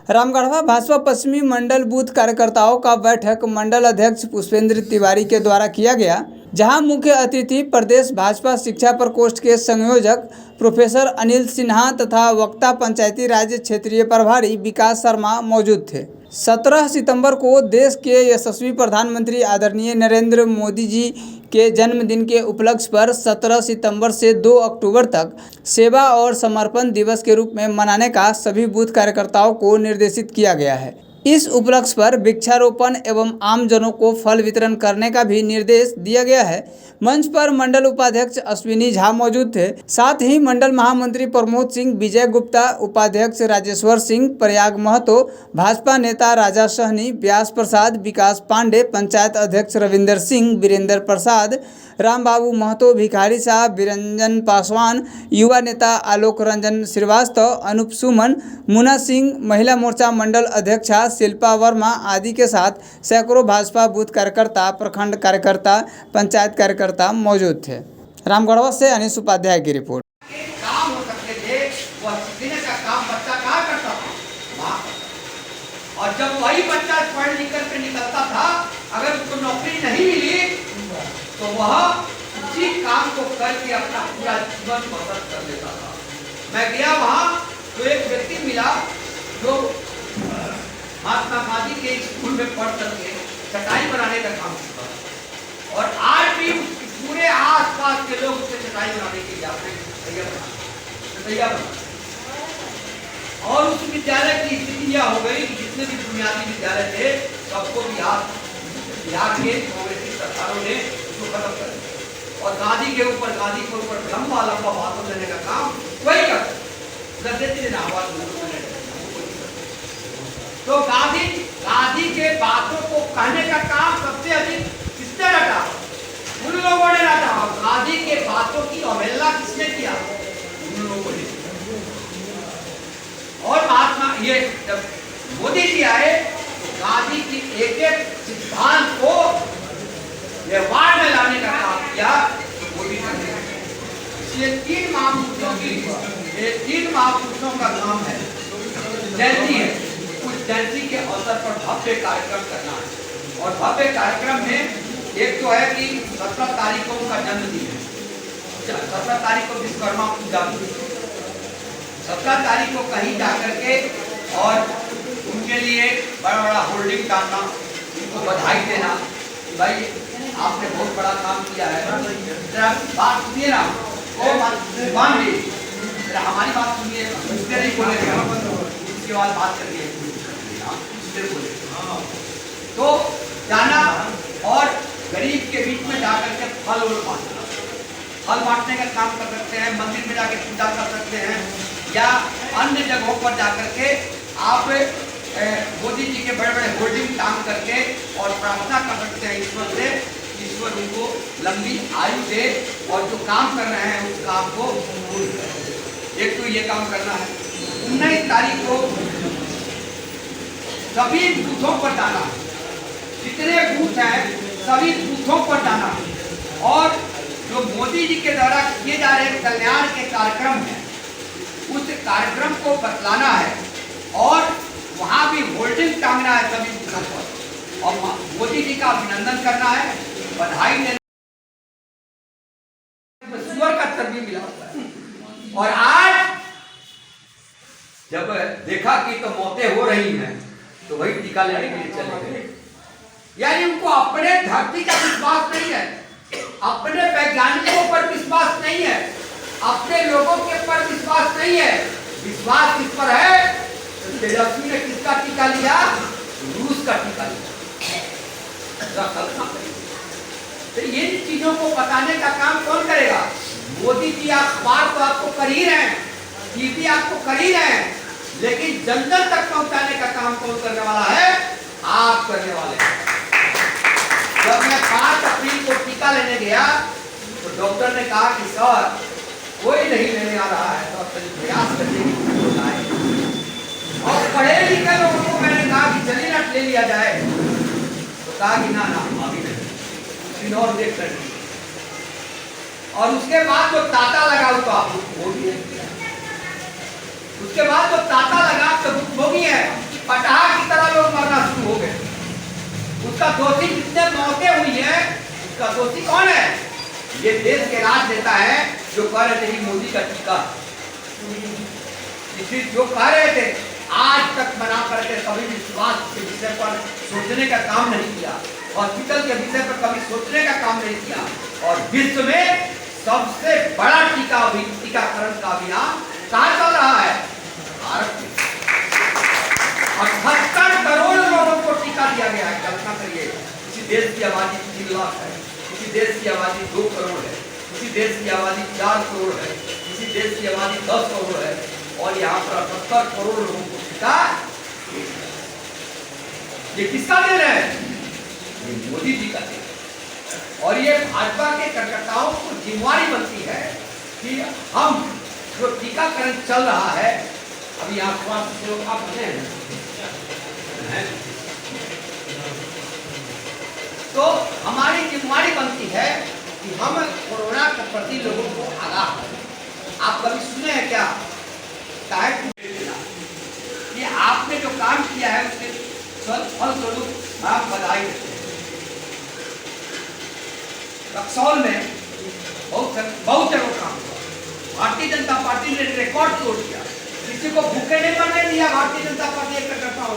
रामगढ़वा भाजपा पश्चिमी मंडल बूथ कार्यकर्ताओं का बैठक मंडल अध्यक्ष पुष्पेंद्र तिवारी के द्वारा किया गया, जहां मुख्य अतिथि प्रदेश भाजपा शिक्षा प्रकोष्ठ के संयोजक प्रोफेसर अनिल सिन्हा तथा वक्ता पंचायती राज क्षेत्रीय प्रभारी विकास शर्मा मौजूद थे। 17 सितंबर को देश के यशस्वी प्रधानमंत्री आदरणीय नरेंद्र मोदी जी के जन्मदिन के उपलक्ष्य पर 17 सितंबर से 2 अक्टूबर तक सेवा और समर्पण दिवस के रूप में मनाने का सभी बूथ कार्यकर्ताओं को निर्देशित किया गया है। इस उपलक्ष्य पर वृक्षारोपण एवं आमजनों को फल वितरण करने का भी निर्देश दिया गया है। मंच पर मंडल उपाध्यक्ष अश्विनी झा मौजूद थे। साथ ही मंडल महामंत्री प्रमोद सिंह, विजय गुप्ता, उपाध्यक्ष राजेश्वर सिंह, प्रयाग महतो, भाजपा नेता राजा सहनी, व्यास प्रसाद, विकास पांडे, पंचायत अध्यक्ष रविंदर सिंह, वीरेंद्र प्रसाद, राम बाबू महतो, भिखारी साहब, बिरंजन पासवान, युवा नेता आलोक रंजन श्रीवास्तव, अनूप सुमन, मुन्ना सिंह, महिला मोर्चा मंडल अध्यक्षा शिल्पा वर्मा आदि के साथ सैकड़ों भाजपा बूथ कार्यकर्ता, प्रखंड कार्यकर्ता, पंचायत कार्यकर्ता मौजूद थे। रामगढ़वा से अनिश उपाध्याय की रिपोर्ट। काम हो सकते थे, वो सीखने का काम बच्चा कहाँ करता था, और जब वही बच्चा पढ़ लिख कर निकलता था, अगर उसको नौकरी नहीं मिली तो वह उसी काम को करके अपना पूरा जीवन बसर कर लेता था। मैं गया वहाँ तो एक व्यक्ति मिला जो महात्मा गांधी के स्कूल में पढ़ करके चटाई बनाने का काम करता था, और आज भी पूरे आसपास के लोग उसे चटाई बनाने के लिए जाते हैं, भैया बना। और उस विद्यालय की स्थिति यह हो गई कि जितने भी बुनियादी विद्यालय थे सबको बिहार के कांग्रेसी सरकारों ने उसको खत्म कर दिया, और गांधी के ऊपर लंबा लंबा भाषण देने का काम वही करते तो गांधी के बातों को कहने का काम सबसे अधिक किसने रटा, उन लोगों ने रटा। गांधी के बातों की अवहेलना किसने किया, उन लोगों ने। और महात्मा ये जब मोदी जी आए तो गांधी की एक एक सिद्धांत को व्यवहार में लाने का काम किया मोदी जी ने। इसलिए तीन महापुरुषों का काम है, जयंती है, उस जयंती के अवसर पर भव्य कार्यक्रम करना है। और भव्य कार्यक्रम में एक तो है कि 17 तारीख को उनका जन्मदिन है, 17 तारीख को विश्वकर्मा पूजा, 17 तारीख को कहीं जाकर के और उनके लिए बड़ा बड़ा होल्डिंग टांगना, उनको बधाई देना, भाई आपने बहुत बड़ा काम किया है। बात सुनिए ना, हमारी बात सुनिए, उसके नहीं बोले, उसके बाद बात करिए, तो जाना और गरीब के बीच में जाकर के फल बांटना, फल बांटने का काम कर सकते हैं, मंदिर में जाकर पूजा कर सकते हैं, या अन्य जगहों पर जाकर के आप मोदी जी के बड़े बड़े होर्डिंग टांग करके और प्रार्थना कर सकते हैं ईश्वर से, ईश्वर उनको लंबी आयु दे और जो काम कर रहे हैं उस काम को पूर्ण करें। एक तो ये काम करना है। 19 तारीख को सभी बूथों पर जाना, जितने बूथ हैं सभी बूथों पर जाना, और जो मोदी जी के द्वारा किए जा रहे कल्याण के कार्यक्रम हैं उस कार्यक्रम को बतलाना है, और वहां भी होल्डिंग टांगना है सभी बूथों पर, और मोदी जी का अभिनंदन करना है, बधाई देना। सुअर का चर्बी मिला, और आज जब देखा कि तो मौतें हो रही हैं तो वही टीका लेने के लिए चले गए। यानी उनको अपने धरती का विश्वास नहीं है, अपने वैज्ञानिकों पर विश्वास नहीं है, अपने लोगों के पर विश्वास नहीं है। विश्वास किस पर है? तेजस्वी ने किसका टीका लिया? रूस का टीका लिया। तो ये चीजों को बताने का काम कौन करेगा? मोदी जी अखबार तो आपको कर ही रहे हैं, टीवी आपको कर ही रहे हैं, लेकिन जन जन तक पहुंचाने का काम कौन करने वाला है? आप करने वाले हैं। जब मैं 5 अप्रैल को टीका लेने गया तो डॉक्टर ने कहा कि सर कोई नहीं लेने आ रहा है, तो प्रयास करने की। और पढ़े लिखे लोगों को मैंने कहा कि चलिए ना ले लिया जाए, तो कहा कि ना अभी नहीं, और देख रहे। और उसके बाद जो ताता लगा उसको वो भी है, उसके बाद जो ताता लगा तो भोगी है, पटाह की तरह लोग मरना शुरू हो गए। उसका दोषी जितने मौतें हुई है, उसका दोषी कौन है? ये देश के राजनेता है जो कह रहे थे कि मोदी का टीका, जो कह रहे थे, आज तक मना करके कभी भी स्वास्थ्य के विषय पर सोचने का काम नहीं किया, हॉस्पिटल के विषय पर कभी सोचने का काम नहीं किया। और विश्व में सबसे बड़ा टीकाकरण का अभियान कहाँ चल रहा है? भारत में 78 करोड़ लोगों को टीका दिया गया है। कल्पना करिए, किसी देश की आबादी 3 लाख है, किसी देश की आबादी 2 करोड़ है, किसी देश की आबादी 4 करोड़ है, किसी देश की आबादी 10 करोड़ है, और यहाँ पर 78 करोड़ लोगों को टीका। ये किसका देन है? मोदी जी का देन। और ये भाजपा के कार्यकर्ताओं को जिम्मेवारी बनती है कि हम जो टीकाकरण चल रहा है, अभी यहाँ स्वास्थ्य सेवक आप बने हैं, तो हमारी जिम्मेवारी बनती है कि हम कोरोना के प्रति लोगों को आगाह करें। आप कभी सुने हैं क्या कि आपने जो काम किया है उसके फलस्वरूप आप बधाई देते हैं। रक्सौल में बहुत जगह काम हुआ, भारतीय जनता पार्टी ने रिकॉर्ड तोड़ दिया, किसी को भूखे नहीं मरने दिया। भारतीय जनता पार्टी एक कार्यकर्ता हो,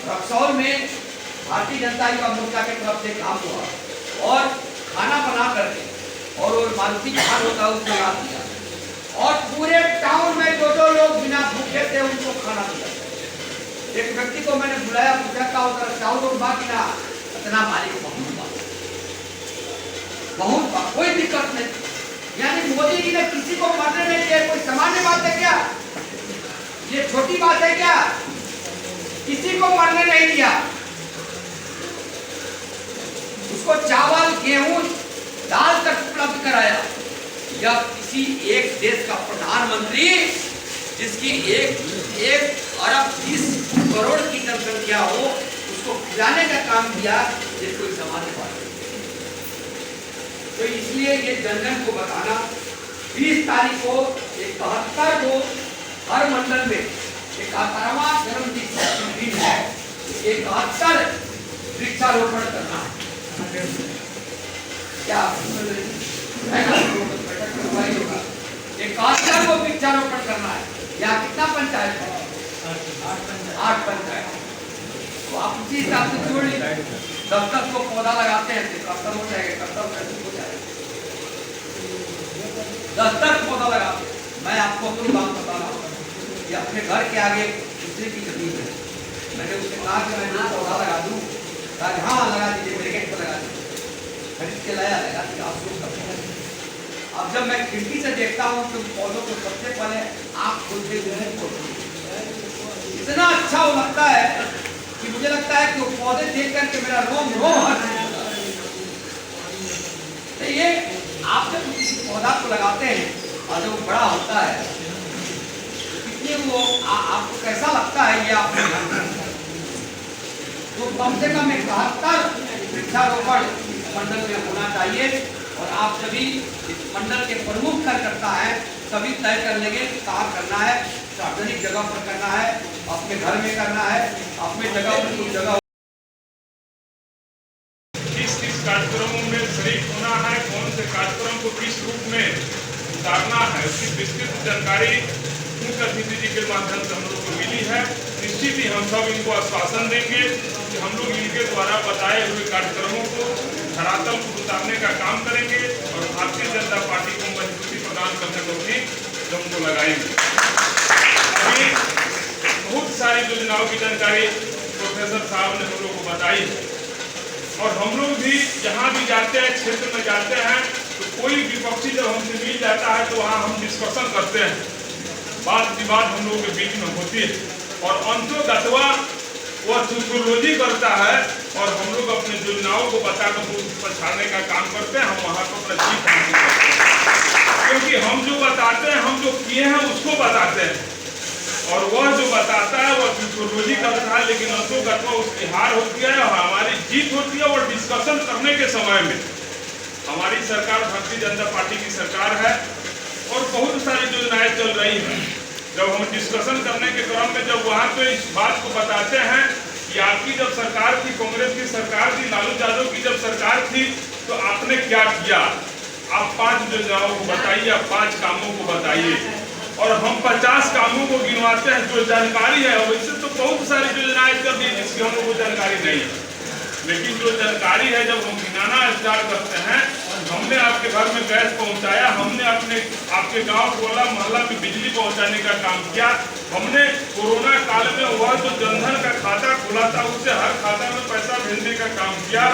रक्सौल में भारतीय जनता युवा मोर्चा के तरफ से काम हुआ और खाना बना करके, और वो मारुति जहाज होता है उसको ला दिया, और पूरे टाउन में जो लोग बिना भूखे थे उनको खाना दिया। एक व्यक्ति को मैंने बुलाया, पूछा का उधर चावल और बाकी ना, इतना मालिक बहुत कोई दिक्कत नहीं। यानी मोदी जी ने किसी को मरने नहीं दिया। कोई सामान्य बात है क्या? ये छोटी बात है क्या? किसी को मरने नहीं दिया। उसको चावल, गेहूं, दाल तक उपलब्ध कराया। यह किसी एक देश का प्रधानमंत्री, जिसकी एक अरब 30 करोड़ की जनसंख्या हो, उसको खिलाने का काम किया, ये कोई सामान्य बात नहीं। तो इसलिए ये जन को बताना, 20 तारीख को 71 को हर मंडल में 71वां जन्मदिन है, 71 वृक्षारोपण करना है। क्या 71 को वृक्षारोपण करना है। यहाँ कितना पंचायत है? 8 पंचायत। तो आप उसी हिसाब से जोड़ लीजिए। 10-10 को पौधा लगाते हैं तो खत्म हो जाएगा, खत्म हो जाएगा। 10-10 पौधा लगाते हैं। मैं आपको अपनी बात बता रहा हूँ कि अपने घर के आगे दूसरे की जमीन है, मैंने उससे कहा कि मैं 2 पौधा लगा दूँ, कहा हाँ लगा दीजिए, मेरे गेट पर लगा दीजिए। खरीद के लाया, लगा दिया। आप लोग करते हैं। अब जब मैं खिड़की से देखता हूँ तो पौधों को सबसे पहले आँख खोलते हुए इतना अच्छा वो लगता है कि मुझे लगता है कि वो पौधे देख करके मेरा रोम हट। तो ये आप जब किसी पौधा को लगाते हैं और जब वो बड़ा होता है कितनी वो आपको कैसा लगता है, ये आप तो कम से कम 71 वृक्षारोपण मंडल में होना चाहिए। और आप सभी इस मंडल के प्रमुख कार्यकर्ता हैं, सभी तय कर लेंगे कहाँ करना है। सार्वजनिक जगह पर करना है, अपने घर में करना है, अपने जगह पर कुछ जगह। किस कार्यक्रमों में शरीक होना है, कौन से कार्यक्रम को किस रूप में उतारना है, उसकी विस्तृत जानकारी मुख्य अतिथि जी के माध्यम से हम लोग को मिली है। निश्चित ही हम सब इनको आश्वासन देंगे कि हम लोग इनके द्वारा बताए हुए कार्यक्रमों को धरातल को उतारने का काम करेंगे और भारतीय जनता पार्टी को मजबूती प्रदान करने को भी दम को लगाएंगे। अभी बहुत सारी योजनाओं की जानकारी प्रोफेसर साहब ने हम लोग को बताई है, और हम लोग भी जहाँ भी जाते हैं, क्षेत्र में जाते हैं, तो कोई विपक्षी जब हमसे मिल जाता है तो वहाँ हम डिस्कशन करते हैं, बात विवाद हम लोगों के बीच में होती है, और अंतोगत्वा वह सोशियोलॉजी करता है और हम लोग अपनी योजनाओं को बताकर पछाड़ने का काम करते हैं। हम वहाँ पर अपना जीत हासिल करते हैं, क्योंकि हम जो बताते हैं, हम जो किए हैं उसको बताते हैं, और वह जो बताता है वह सोशियोलॉजी करता है, लेकिन अंतोगत्वा उसकी हार होती है और हमारी जीत होती है। और डिस्कशन करने के समय में हमारी सरकार भारतीय जनता पार्टी की सरकार है और बहुत सारी योजनाएं चल रही हैं, जब हम डिस्कशन करने के क्रम में जब वहाँ पे इस बात को बताते हैं कि आपकी जब सरकार थी, कांग्रेस की सरकार थी, लालू यादव की जब सरकार थी, तो आपने क्या किया, आप 5 योजनाओं को बताइए, आप 5 कामों को बताइए। और हम 50 कामों को गिनवाते हैं जो जानकारी है। वैसे तो बहुत सारी योजनाएं कर दी जिसकी हम लोग को जानकारी नहीं है, लेकिन जो जानकारी है जब हम गिनाना स्टार्ट करते हैं, हमने आपके घर में गैस पहुंचाया, हमने आपके गांव टोला मोहल्ला में बिजली पहुंचाने का काम किया, हमने कोरोना काल में वह जो जनधन का खाता खुला था उससे हर खाता में पैसा भेजने का काम किया,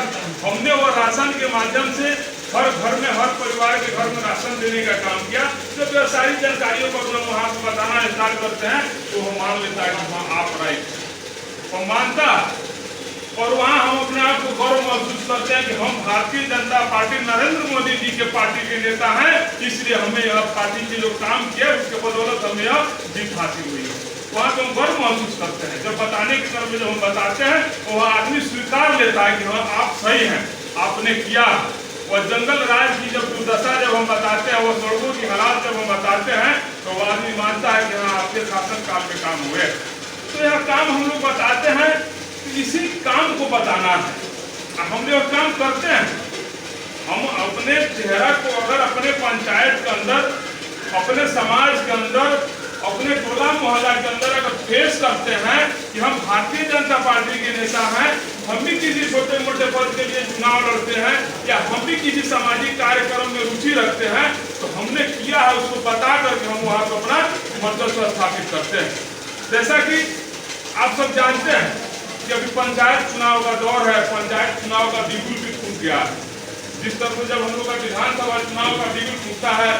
हमने वह राशन के माध्यम से हर घर में, हर परिवार के घर में राशन देने का काम किया। जब यह सारी जानकारियों को हम वहाँ से बताना स्टार्ट करते हैं तो वो मान लेता है कि हाँ आप राइट, वो मानता। और वहाँ हम अपने आप को गौरव महसूस करते हैं कि हम भारतीय जनता पार्टी नरेंद्र मोदी जी के पार्टी के नेता हैं, इसलिए हमें यह पार्टी के जो काम किया उसके बदौलत हमें यह जीत हासिल हुई है। वहाँ तो हम गर्व महसूस करते हैं। जब बताने के क्रम में जब हम बताते हैं तो वह आदमी स्वीकार लेता है कि हाँ आप सही हैं, आपने किया। और जंगल राज की जब दुर्दशा जब हम बताते हैं, वो सड़कों की हालात जब हम बताते हैं तो वह आदमी मानता है कि हाँ आपके शासन काल में काम हुए। तो यह काम हम लोग बताते हैं, इसी काम को बताना है। हम लोग काम करते हैं, हम अपने चेहरा को अगर अपने पंचायत के अंदर, अपने समाज के अंदर, अपने टोला मोहल्ला के अंदर अगर फेस करते हैं कि हम भारतीय जनता पार्टी के नेता हैं, हम भी किसी छोटे मोटे पद के लिए चुनाव लड़ते हैं या हम भी किसी सामाजिक कार्यक्रम में रुचि रखते हैं, तो हमने किया है उसको बता करके हम वहाँ पर अपना वर्चस्व स्थापित करते हैं। जैसा कि आप सब जानते हैं कि अभी पंचायत चुनाव का दौर है, पंचायत चुनाव का बिगुल भी फूट गया है। जिस तरह से जब हम लोग का विधानसभा चुनाव का बिगुल फूटता है,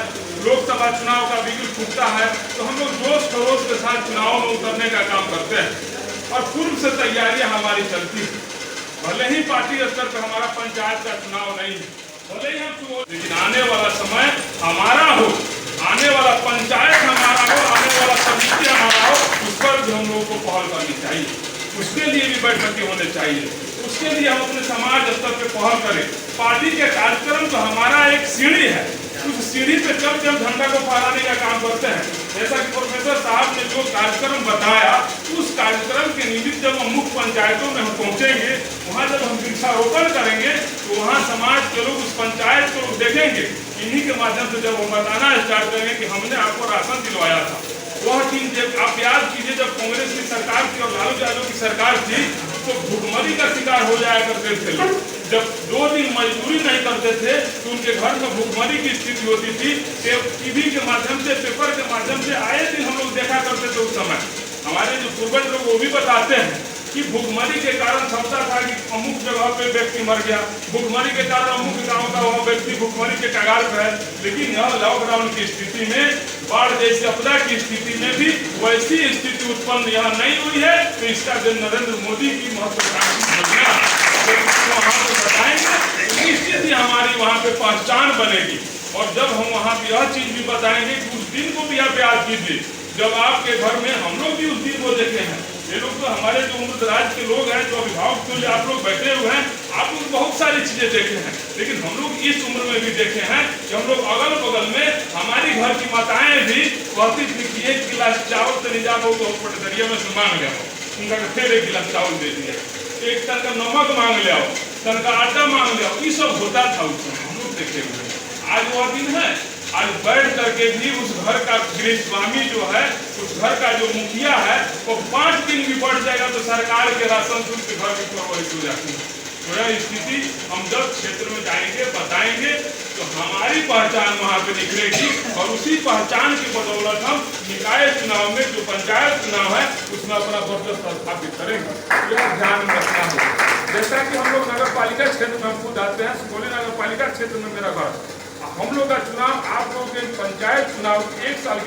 लोकसभा चुनाव का बिगुल फूटता है, तो हम लोग जोश खरोश के साथ चुनाव में उतरने का काम करते हैं और पूर्व से तैयारियां हमारी चलती है। भले ही पार्टी स्तर पर हमारा पंचायत का चुनाव नहीं है, भले ही हम, लेकिन आने वाला समय हमारा हो, आने वाला पंचायत हमारा हो, आने वाला समिति हमारा हो, उस पर भी हम लोगों को पहल करनी चाहिए। उसके लिए भी बैठकें होने चाहिए, उसके लिए हम अपने समाज स्तर पे पहल करें। पार्टी के कार्यक्रम तो हमारा एक सीढ़ी है, उस सीढ़ी पे चल के हम झंडा को फहराने का काम करते हैं। जैसा कि प्रोफेसर साहब ने जो कार्यक्रम बताया, उस कार्यक्रम के निमित्त जब हम मुख्य पंचायतों में हम पहुंचेंगे, वहाँ जब हम वृक्षारोपण करेंगे तो वहाँ समाज के लोग, उस पंचायत को लोग देखेंगे। इन्हीं के माध्यम से जब हम बताना स्टार्ट करेंगे कि हमने आपको राशन दिलवाया था, वह चीज जब आप याद कीजिए, जब कांग्रेस की सरकार थी और लालू यादव की सरकार थी तो भुखमरी का शिकार हो जाया करते थे लोग। जब 2 दिन मजदूरी नहीं करते थे तो उनके घर में भुखमरी की स्थिति होती थी। टीवी के माध्यम से, पेपर के माध्यम से आए दिन हम लोग देखा करते थे। उस समय हमारे जो पूर्वज लोग वो भी बताते हैं कि भुखमरी के कारण क्षमता था कि अमुक जगह पे व्यक्ति मर गया, भुखमरी के कारण अमुक गांव का वह व्यक्ति भुखमरी के कगार पर है। लेकिन यह लॉकडाउन की स्थिति में, बाढ़ जैसी आपदा की स्थिति में भी वैसी स्थिति उत्पन्न यहाँ नहीं हुई है। तो इसका जो नरेंद्र मोदी की महत्वाकांक्षी योजना वहाँ पे बताएंगे, निश्चित ही हमारी वहाँ पे पहचान बनेगी। और जब हम वहाँ की यह चीज भी बताएंगे कि उस दिन को भी आप याद कीजिए जब आपके घर में, हम लोग भी उस दिन को देखे हैं। ये लोग तो हमारे जो उम्रदराज के लोग हैं, जो अभिभावक जो आप लोग बैठे हुए हैं, आप लोग बहुत सारी चीजें देखे हैं। लेकिन हम लोग इस उम्र में भी देखे हैं कि हम लोग अगल बगल में हमारी घर की माताएं भी कहती थी कि 1 गिलास चावल तो नहीं जाओ तो पटदरिया में से मांग ले आओ, उनका फिर 1 गिलास चावल दे दिया, 1 टन का नमक मांग ले आओ, टन का आटा मांग ले आओ। ये सब होता था उस समय, हम लोग देखे हुए। आज वह दिन है, आज बैठ करके भी उस घर का गृह स्वामी जो है, उस घर का जो मुखिया है, वो 5 दिन भी बढ़ जाएगा तो सरकार के राशन शुल्क के घर की परवरिश हो जाती है। तो यह स्थिति हम जब क्षेत्र में जाएंगे, बताएंगे, तो हमारी पहचान वहाँ पे निकलेगी और उसी पहचान की बदौलत हम निकाय चुनाव में, जो पंचायत चुनाव है, उसमें अपना वर्चस्व स्थापित करेंगे। यह ध्यान में रखना होगा। जैसा कि हम लोग नगर पालिका क्षेत्र में हम खुद आते हैं, सुगौली नगर पालिका क्षेत्र में मेरा घर, हम लोग का चुनाव, आप लोग के पंचायत चुनाव 1 साल